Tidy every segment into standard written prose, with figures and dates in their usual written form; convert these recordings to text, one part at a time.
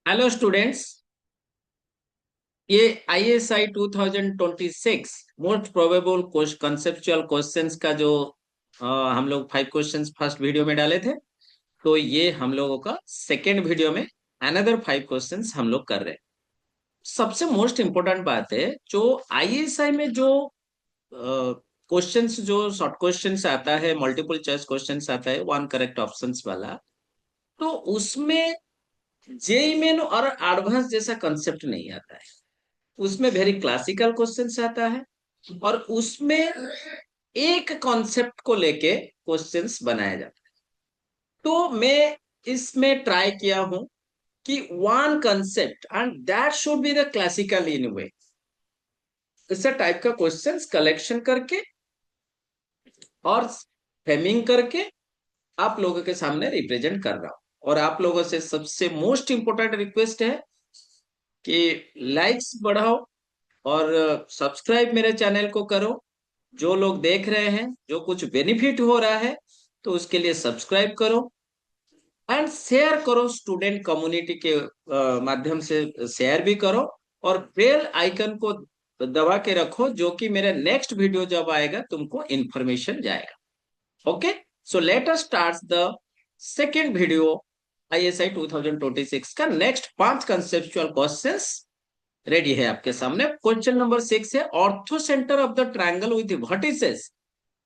Hello students. ये ISI 2026 most probable conceptual questions का जो हम लोग 5 क्वेश्चंस फर्स्ट वीडियो में डाले थे, तो ये हम लोगों का सेकेंड वीडियो में अनदर 5 क्वेश्चंस हम लोग कर रहे हैं। सबसे मोस्ट इम्पोर्टेंट बात है, जो ISI में जो क्वेश्चंस, जो शॉर्ट क्वेश्चंस आता है, मल्टीपल चॉइस क्वेश्चंस आता है, वन करेक्ट ऑप्शंस वाला, तो उसमें जेई मेन और एडवांस जैसा कंसेप्ट नहीं आता है। उसमें वेरी क्लासिकल क्वेश्चंस आता है और उसमें एक कॉन्सेप्ट को लेके क्वेश्चंस बनाया जाता है। तो मैं इसमें ट्राई किया हूं कि one concept and that should be the classical in way, इस टाइप का क्वेश्चंस कलेक्शन करके और फ्रेमिंग करके आप लोगों के सामने रिप्रेजेंट कर रहा हूं। और आप लोगों से सबसे मोस्ट इंपोर्टेंट रिक्वेस्ट है कि लाइक्स बढ़ाओ और सब्सक्राइब मेरे चैनल को करो। जो लोग देख रहे हैं, जो कुछ बेनिफिट हो रहा है, तो उसके लिए सब्सक्राइब करो एंड शेयर करो। स्टूडेंट कम्युनिटी के माध्यम से शेयर भी करो और बेल आइकन को दबा के रखो, जो कि मेरा नेक्स्ट वीडियो जब आएगा तुमको इंफॉर्मेशन जाएगा। Okay, so let us start the second video. ISI 2026 का नेक्स्ट 5 कंसेप्चुअल क्वेश्चंस रेडी है आपके सामने। क्वेश्चन नंबर 6 है, ortho centre of the triangle with vertices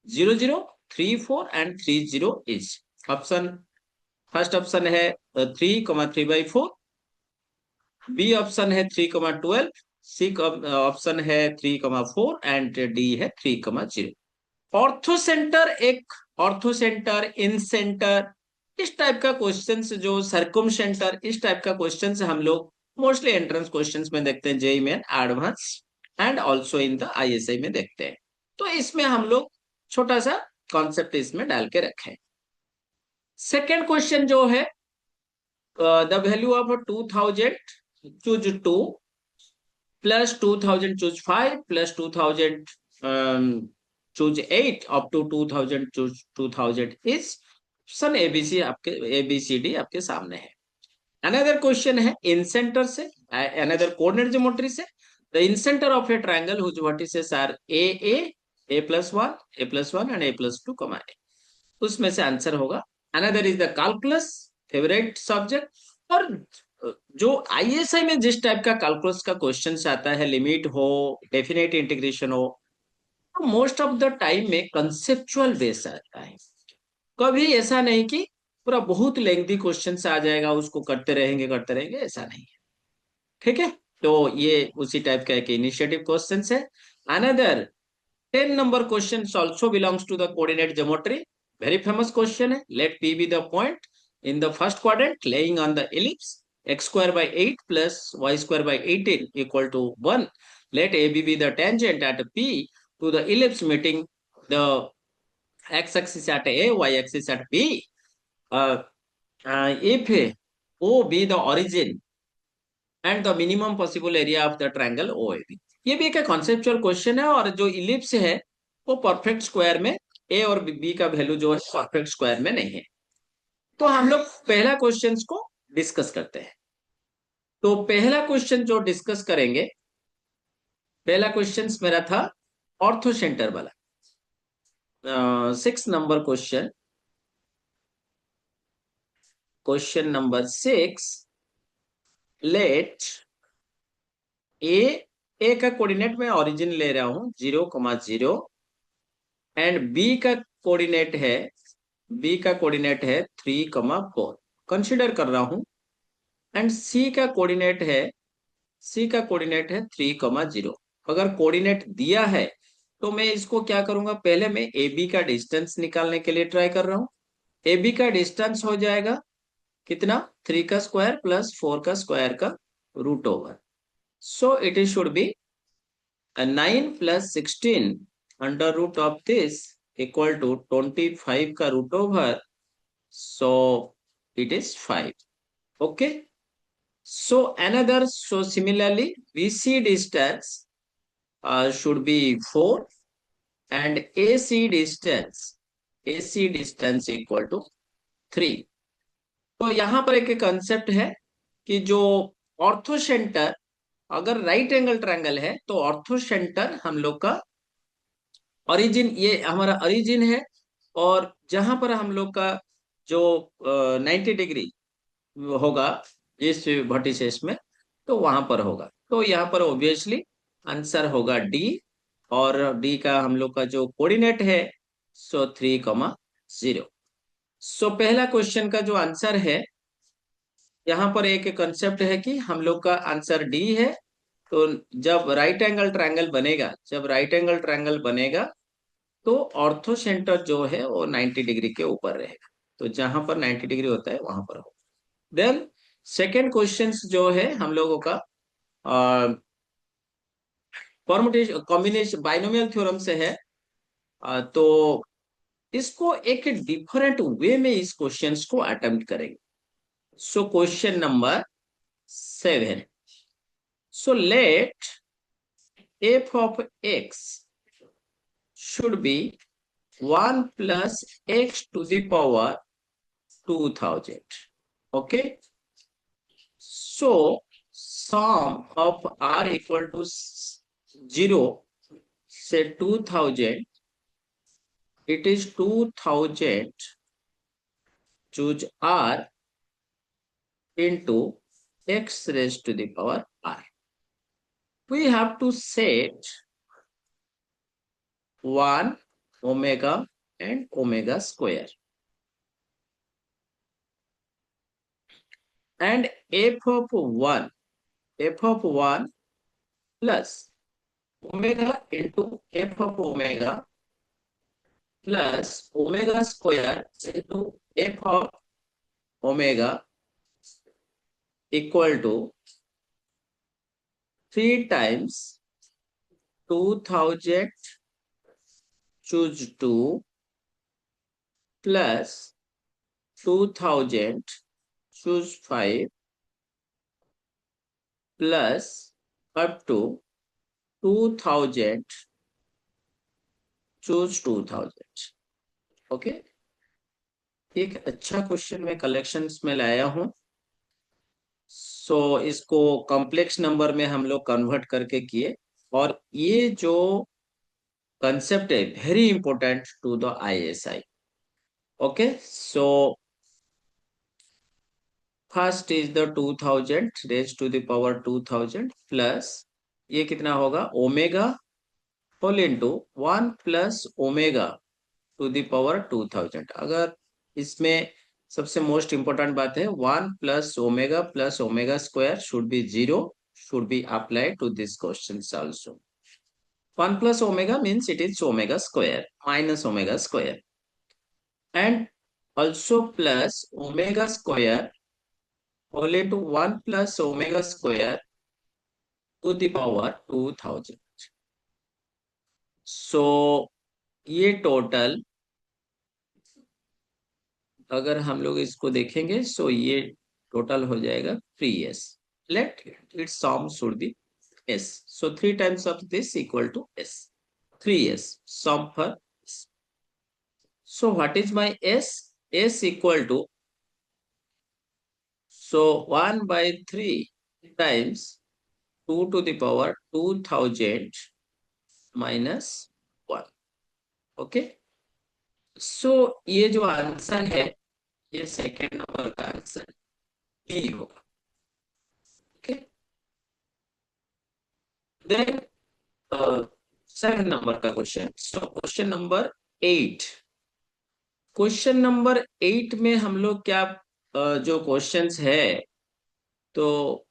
00, 34 and 30 is. Option, first option है 3,3/4, बी ऑप्शन है 3,12, सी ऑप्शन है 3,4 and D है 3,0। Ortho centre, एक ऑर्थो सेंटर, इन सेंटर, इस टाइप का क्वेश्चन, जो सर्कुम सेंटर, इस टाइप का क्वेश्चन हम लोग मोस्टली एंट्रेंस क्वेश्चंस में देखते हैं, जेई में advance and also in the ISI में देखते हैं। तो इसमें हम लोग छोटा सा कॉन्सेप्ट इसमें डाल के रखें। सेकेंड क्वेश्चन जो है, the value of 2000 choose 2 plus 2000 choose 5 plus 2000 choose 8 up to 2000 choose 2000 is. Option ABC आपके, ABCD आपके सामने है। अनदर क्वेश्चन है इन सेंटर से, अनदर कोऑर्डिनेट ज्योमेट्री से, the incentre of a triangle whose vertices are A+1, A+1 and A+2, a. उसमें से answer होगा। Another is the calculus, favourite subject. और जो ISI में जिस टाइप का कैलकुलस का क्वेश्चन आता है, लिमिट हो, डेफिनेट इंटीग्रेशन हो, तो मोस्ट ऑफ द टाइम में कंसेप्चुअल बेस आता है। कभी ऐसा नहीं कि पूरा बहुत लेंथी क्वेश्चन आ जाएगा, उसको करते रहेंगे, ऐसा नहीं है। ठीक है, तो ये उसी टाइप का एक इनिशिएटिव क्वेश्चन है। Another 10 number question also belongs to the coordinate geometry. Very famous question है। Let P be the point in the first quadrant lying on the ellipse x² by 8 plus y² by 18 equal to 1. Let AB be the tangent at P to the ellipse meeting the x-axis at A, y-axis at B. Uh, if O be the origin and the minimum possible area of the triangle OAB। ये भी एक conceptual question है, और जो ellipse है वो perfect square में, ए और बी का वैल्यू जो है परफेक्ट स्क्वायर में नहीं है। तो हम लोग पहला क्वेश्चन को डिस्कस करते हैं। तो पहला क्वेश्चन जो डिस्कस करेंगे, पहला क्वेश्चन मेरा था ऑर्थो सेंटर वाला। 6 number question, question number 6। Let a, a का कोऑर्डिनेट में ओरिजिन ले रहा हूं 0,0 एंड बी का कोऑर्डिनेट है 3,4 कंसिडर कर रहा हूं। एंड सी का कोऑर्डिनेट है 3,0। अगर कोऑर्डिनेट दिया है तो मैं इसको क्या करूंगा, पहले मैं ए बी का डिस्टेंस निकालने के लिए ट्राई कर रहा हूं। ए बी का डिस्टेंस हो जाएगा कितना, 3 का स्क्वायर प्लस 4 का स्क्वायर का root over. So it is should be 9 + 16 under root of this equal to 25 का root over. So it is 5। Okay, so another, so similarly BC distance should be 4 and AC distance equal to 3। तो यहां पर एक concept है कि जो ortho centre, अगर right angle triangle है तो ऑर्थो सेंटर हम लोग का ओरिजिन, ये हमारा ओरिजिन है, और जहां पर हम लोग का जो 90 डिग्री होगा इस वर्टिसेस में, तो वहां पर होगा। तो यहाँ पर ऑब्वियसली आंसर होगा डी। और डी का हम लोग का जो कोऑर्डिनेट है सो 3,0। सो पहला क्वेश्चन का जो आंसर है, यहाँ पर एक कंसेप्ट है कि हम लोग का आंसर डी है। तो जब राइट एंगल ट्रायंगल बनेगा तो ऑर्थो सेंटर जो है वो 90 डिग्री के ऊपर रहेगा। तो जहां पर 90 डिग्री होता है वहां पर हो। देन सेकेंड क्वेश्चन जो है हम लोगों का परमुटेशन कॉम्बिनेशन बाइनोमियल थ्योरम से है। तो इसको एक डिफरेंट वे में इस क्वेश्चंस को अटेम्प्ट करेंगे। So question number 7। So let f of x should be 1 plus x to the power 2000. Okay. So sum of r equal to 0, say 2000. It is 2000 choose r into x raised to the power r. We have to set 1 omega and omega square, and f of 1 plus omega into f of omega plus omega square into f of omega equal to 3 times 2000 choose 2 plus 2000 choose 5 plus up to 2000 choose 2000. Okay. एक अच्छा question मैं collections में लाया हूं। सो इसको complex number में हम लोग कन्वर्ट करके किए, और ये जो कंसेप्ट है very important to the ISI. Okay. So first is the 2000 raise to the power 2000 plus ये कितना होगा omega whole into 1 plus omega to the power 2000। अगर इसमें सबसे मोस्ट इंपोर्टेंट बात है 1 plus omega square should be 0, should be applied to this question also. 1 plus omega means it is omega square minus omega square, and also plus omega square whole into 1 plus omega square to the power 2000. So ये total अगर हम लोग इसको देखेंगे सो ये total हो जाएगा 3s। Let its sum should be s, so 3 times of this equal to s, 3s sum for s. So what is my s? S equal to, so 1 by 3 times 2 to the power 2000 minus 1. Okay. सो ये जो answer है ये second number का answer B होगा। Okay. Then second number का question, so question number 8। Question number 8 में हम लोग क्या जो क्वेश्चंस है तो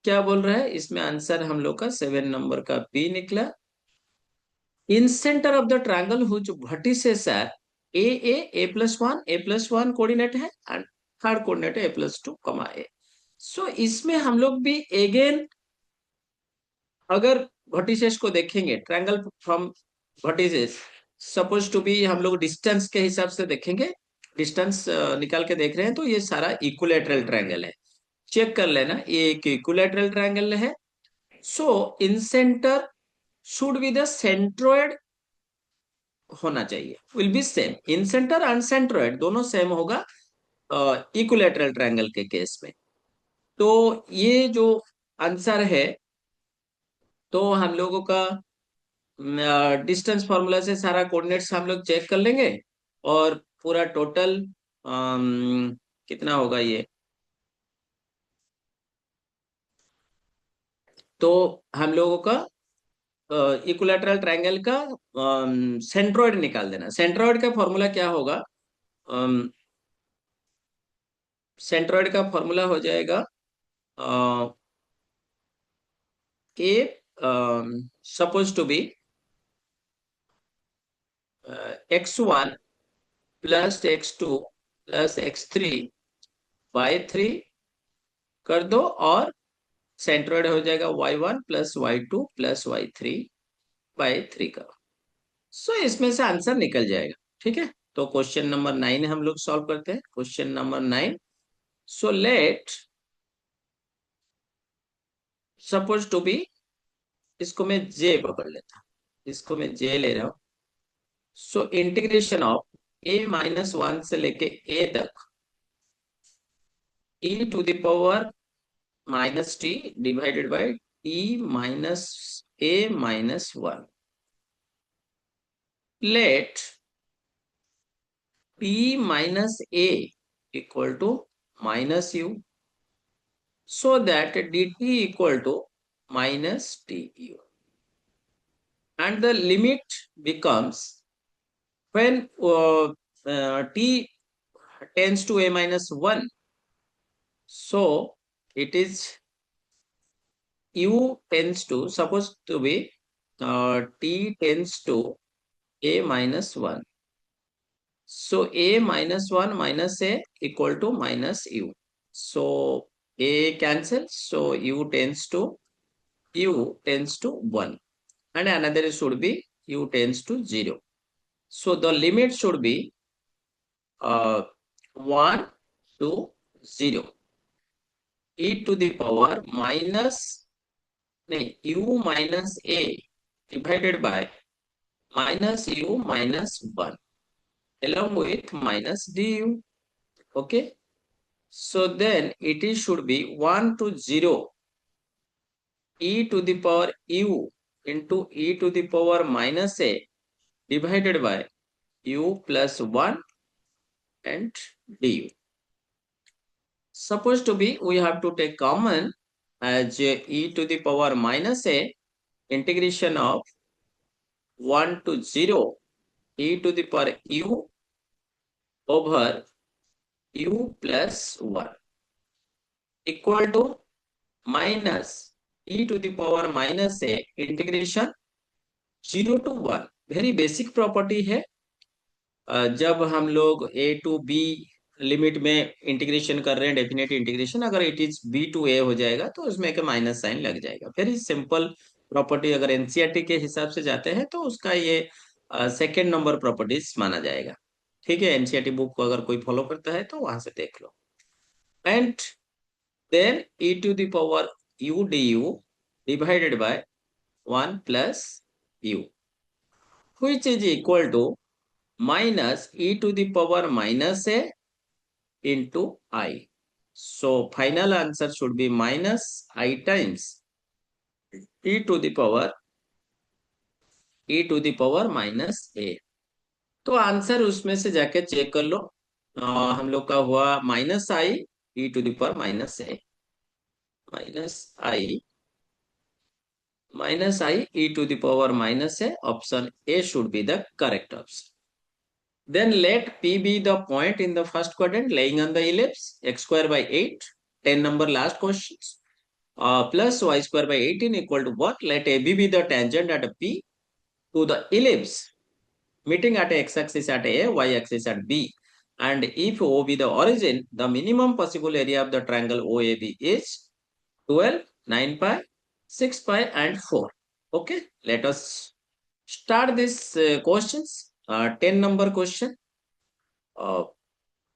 क्या बोल रहा है इसमें आंसर हम लोग का 7 नंबर का बी निकला। Incentre of the triangle which vertices are a plus one, a plus one coordinate है, एंड थर्ड कोऑर्डिनेट है ए प्लस टू कमा ए। सो इसमें हम लोग भी अगेन अगर वर्टिसेस को देखेंगे triangle from vertices suppose to be, हम लोग डिस्टेंस के हिसाब से देखेंगे, डिस्टेंस निकाल के देख रहे हैं तो ये सारा इक्विलैटरल ट्रायंगल है। चेक कर लेना ये एक इक्विलैटरल ट्रायंगल है। So incentre should be the centroid होना चाहिए, will be same incentre and centroid दोनों सेम होगा इक्विलैटरल ट्रायंगल के केस में। तो ये जो आंसर है, तो हम लोगों का डिस्टेंस फॉर्मूला से सारा कोऑर्डिनेट्स हम लोग चेक कर लेंगे, और पूरा टोटल कितना होगा ये, तो हम लोगों का इक्विलैटरल ट्रायंगल का सेंट्रोइड निकाल देना। सेंट्रोइड का फॉर्मूला क्या होगा? सेंट्रोइड का फॉर्मूला हो जाएगा a suppose to be x1 plus x2 plus x3 by 3 कर दो, और सेंट्रोइड हो जाएगा y1 plus y2 plus y3 bye 3 करो। सो इसमें से आंसर निकल जाएगा। ठीक है, तो क्वेश्चन नंबर 9 हम लोग सॉल्व करते हैं। Question number 9, so let suppose to be, इसको मैं जे पकड़ लेता हूं, इसको मैं जे ले रहा हूं। सो इंटीग्रेशन ऑफ a-1 से लेके a तक e to the power minus t divided by t minus a-1, let p minus a equal to minus u, so that dt equal to minus du, and the limit becomes when t tends to a-1, so it is u tends to, supposed to be t tends to a-1, so a-1 minus a equal to minus u, so a cancels, so u tends to 1, and another should be u tends to 0. So the limit should be 1 to 0, e to the power minus, नहीं, u minus a divided by minus u minus 1 along with minus du. Okay, so then it is should be 1 to 0, e to the power u into e to the power minus a divided by u plus 1 and du. Supposed to be, we have to take common as e to the power minus a integration of 1 to 0 e to the power u over u plus 1 equal to minus e to the power minus a integration 0 to 1। Very basic property है। जब हम लोग a to b limit में integration कर रहे हैं, definite integration, अगर it is b to a हो जाएगा तो उसमें एक माइनस साइन लग जाएगा। Very simple property. अगर एनसीईआरटी के हिसाब से जाते हैं तो उसका ये सेकेंड नंबर प्रॉपर्टीज माना जाएगा। ठीक है, एनसीईआरटी बुक को अगर कोई फॉलो करता है तो वहां से देख लो। And then e to the power u du divided by 1 plus u, which is equal to minus e to the power minus a into I. So final answer should be minus I times e to the power minus a। तो answer उसमें से जाके check कर लो। हम लोग का हुआ minus I e to the power minus a, minus I e to the power minus a। Option A should be the correct option। Then let P be the point in the first quadrant laying on the ellipse x square by 8, 10 number last questions, plus y square by 18 equal to what? Let AB be the tangent at P to the ellipse meeting at x-axis at A, y-axis at B. And if O be the origin, the minimum possible area of the triangle OAB is 12, 9 pi, 6 pi and 4. Okay, let us start this questions। 10 number question।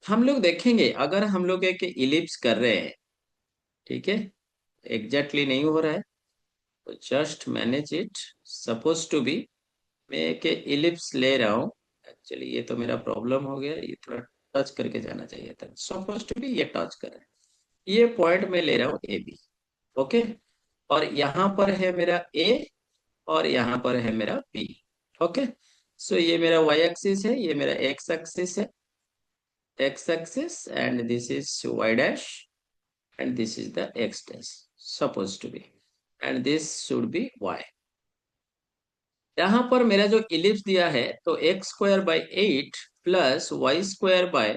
हम लोग देखेंगे, अगर हम लोग एक ellipse कर रहे हैं, ठीक है, एग्जैक्टली नहीं हो रहा है तो just manage it. Suppose to be, मैं एक इलिप्स ले रहा हूँ। एक्चुअली ये तो मेरा प्रॉब्लम हो गया, ये थोड़ा टच करके जाना चाहिए था। सपोज टू बी ये टच कर रहा है, ये पॉइंट मैं ले रहा हूँ ए बी। ओके, और यहाँ पर है मेरा ए और यहाँ पर है मेरा बी। ओके, सो ये मेरा वाई एक्सिस है, ये मेरा एक्स एक्सिस है, x axis, and this is y dash, and this is the x dash supposed to be, and this should be y। यहाँ पर मेरा जो इलिप्स दिया है, तो एक्स स्क्वायर बाई 8 प्लस y square by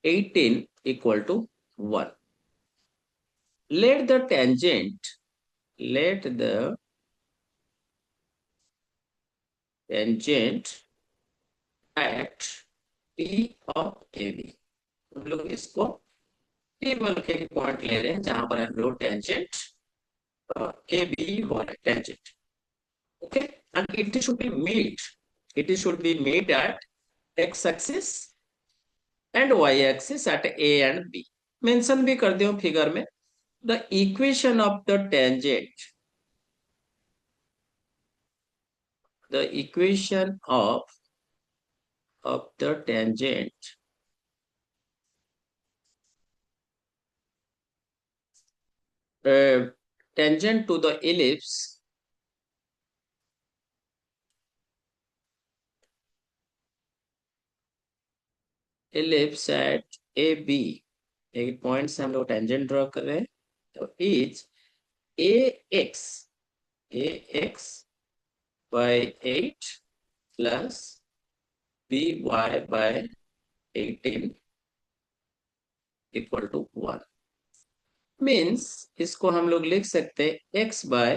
18 equal to 1। Let the tangent, let the tangent at p of a b. हम लोग इसको पी वाले के पॉइंट ले रहे हैं जहां पर हम लोग टेंजेंट ए बी वाला tangent. Okay, and it should be meet, it should be meet at x axis and y axis at a and b। Mention भी कर दियो फिगर में। The equation of the tangent, the equation of the tangent tangent to the ellipse at a b, एक point से हम लोग tangent draw कर रहे हैं, तो is a x, a x by 8 plus b y by 18 equal to 1। Means इसको हम लोग लिख सकते हैं x by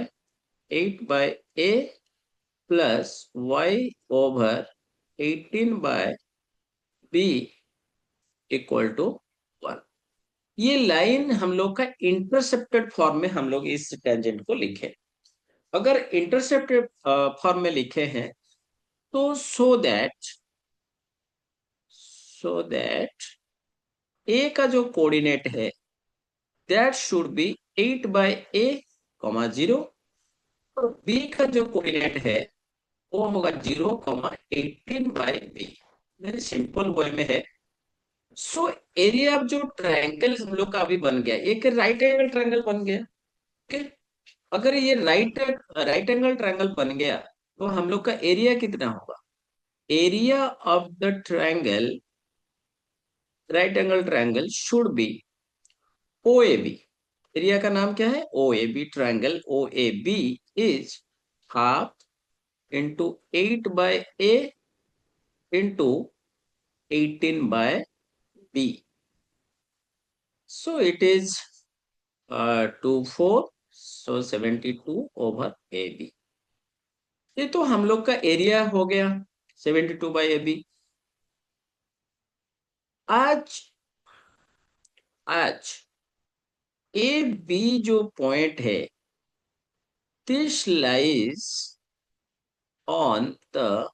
8 by a plus y over 18 by B equal to 1। ये लाइन हम लोग का इंटरसेप्टेड फॉर्म में हम लोग इस टेंजेंट को लिखे। अगर इंटरसेप्टेड फॉर्म में लिखे हैं तो सो दैट ए का जो कोऑर्डिनेट है that should be 8 by a comma 0, और बी का जो कोऑर्डिनेट है वो होगा 0, 18 by b. Very simple way में है। सो एरिया ऑफ जो ट्रायंगल हम लोग का अभी बन गया, एक राइट एंगल ट्रायंगल बन गया। ओके, अगर ये राइट एंगल ट्रायंगल बन गया तो हम लोग का एरिया कितना होगा? Area of the triangle, right angle triangle should be O A B. Area का नाम क्या है? O A B. Triangle O A B is half into 8 by a into 18 by b। So it is 2 4, so 72 over AB। ये तो हम लोग का area हो गया 72 बाई AB। आज आज ए बी जो पॉइंट है, this lies on the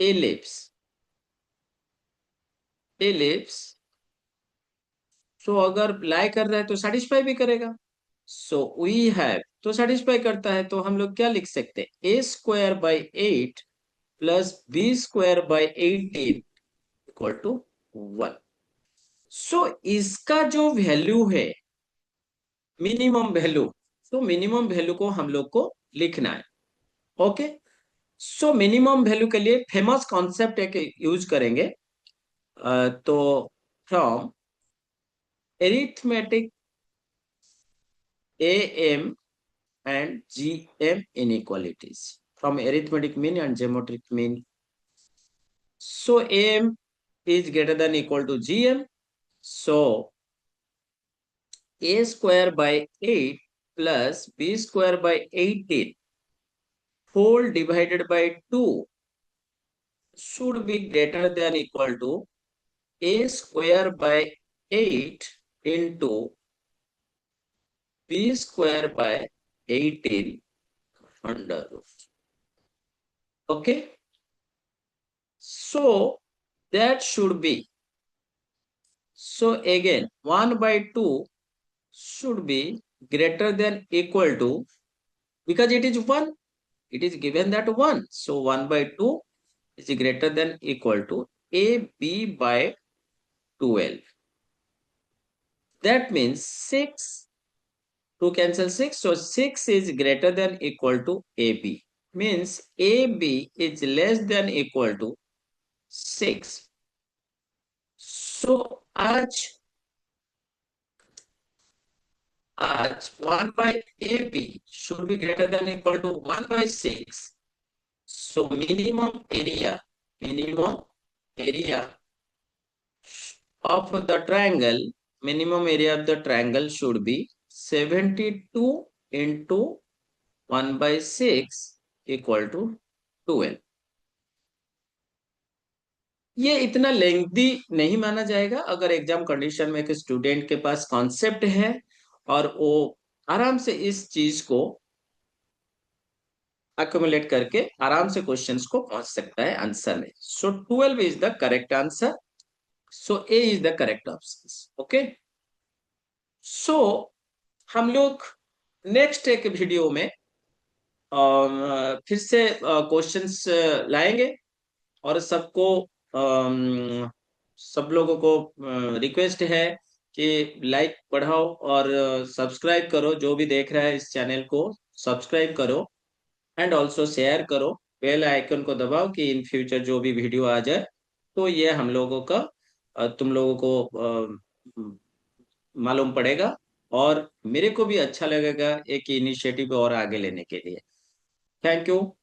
ellipse. So अगर लाई कर रहा है तो सेटिस्फाई भी करेगा। सो वी हैव, तो सेटिस्फाई करता है तो हम लोग क्या लिख सकते हैं? A square by 8 plus b square by 18 equal to 1। So इसका जो वैल्यू है मिनिमम वैल्यू, तो मिनिमम वैल्यू को हम लोग को लिखना है। ओके, सो मिनिमम वैल्यू के लिए फेमस कॉन्सेप्ट एक यूज करेंगे। तो from arithmetic AM and GM inequalities, from arithmetic mean and geometric mean, so AM is greater than equal to GM, so a square by 8 plus b square by 18 whole divided by 2 should be greater than equal to a square by 8 into b square by 18 under root। Okay, so that should be, so again 1 by 2 should be greater than equal to, because it is 1, it is given that 1, so 1 by 2 is greater than equal to AB by 12। That means 6, to cancel 6, so 6 is greater than equal to AB. Means AB is less than equal to 6. So आज 1 by AB should be greater than equal to 1 by 6. So minimum area of the triangle, minimum area of the triangle should be 72 into 1 by 6 equal to 12. ये इतना lengthy नहीं माना जाएगा अगर exam condition में एक student के पास कॉन्सेप्ट है और वो आराम से इस चीज को अक्यूमुलेट करके आराम से क्वेश्चंस को पहुंच सकता है आंसर में. So 12 is the correct answer. So a is the correct option. Okay. So हम लोग नेक्स्ट एक वीडियो में फिर से क्वेश्चंस लाएंगे और सबको सब लोगों को रिक्वेस्ट है कि लाइक बढ़ाओ और सब्सक्राइब करो. जो भी देख रहा है इस चैनल को सब्सक्राइब करो एंड ऑल्सो शेयर करो. बेल आइकन को दबाओ कि इन फ्यूचर जो भी वीडियो आ जाए तो ये हम लोगों का तुम लोगों को मालूम पड़ेगा और मेरे को भी अच्छा लगेगा एक इनिशिएटिव और आगे लेने के लिए. Thank you.